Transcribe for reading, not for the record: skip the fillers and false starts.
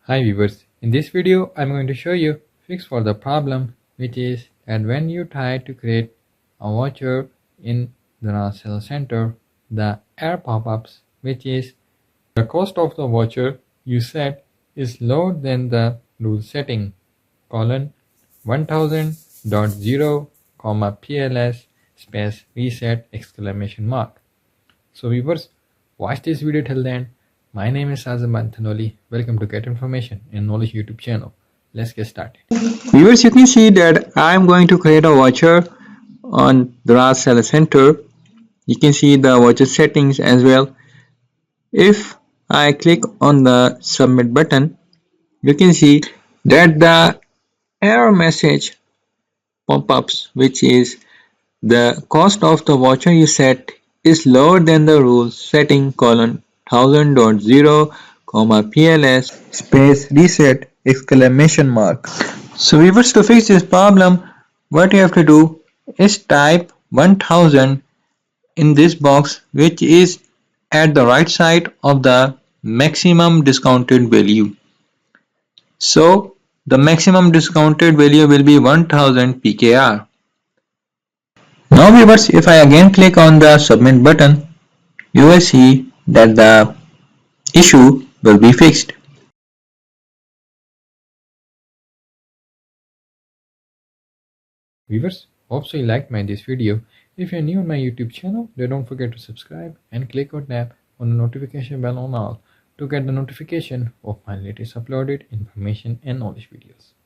Hi viewers, in this video I'm going to show you fix for the problem, which is that when you try to create a voucher in the Daraz Seller Center, the error pop-ups, which is the cost of the voucher you set is lower than the rule setting, colon 1000.0, PLS space reset exclamation mark. So viewers, watch this video till the end. My name is Azam. Welcome to Get Information and Knowledge YouTube channel. Let's get started. Viewers, you can see that I'm going to create a voucher on the Daraz Seller Center. You can see the voucher settings as well. If I click on the submit button, you can see that the error message pop-ups, which is the cost of the voucher you set is lower than the rule setting, colon 1000.0, PLS space reset exclamation mark. So viewers, to fix this problem, what you have to do is type 1000 in this box, which is at the right side of the maximum discounted value. So the maximum discounted value will be 1000 PKR. Now viewers, if I again click on the submit button, you will see that the issue will be fixed. Viewers, hope so you liked this video. If you're new on my YouTube channel, then don't forget to subscribe and click or tap on the notification bell on all to get the notification of my latest uploaded information and knowledge videos.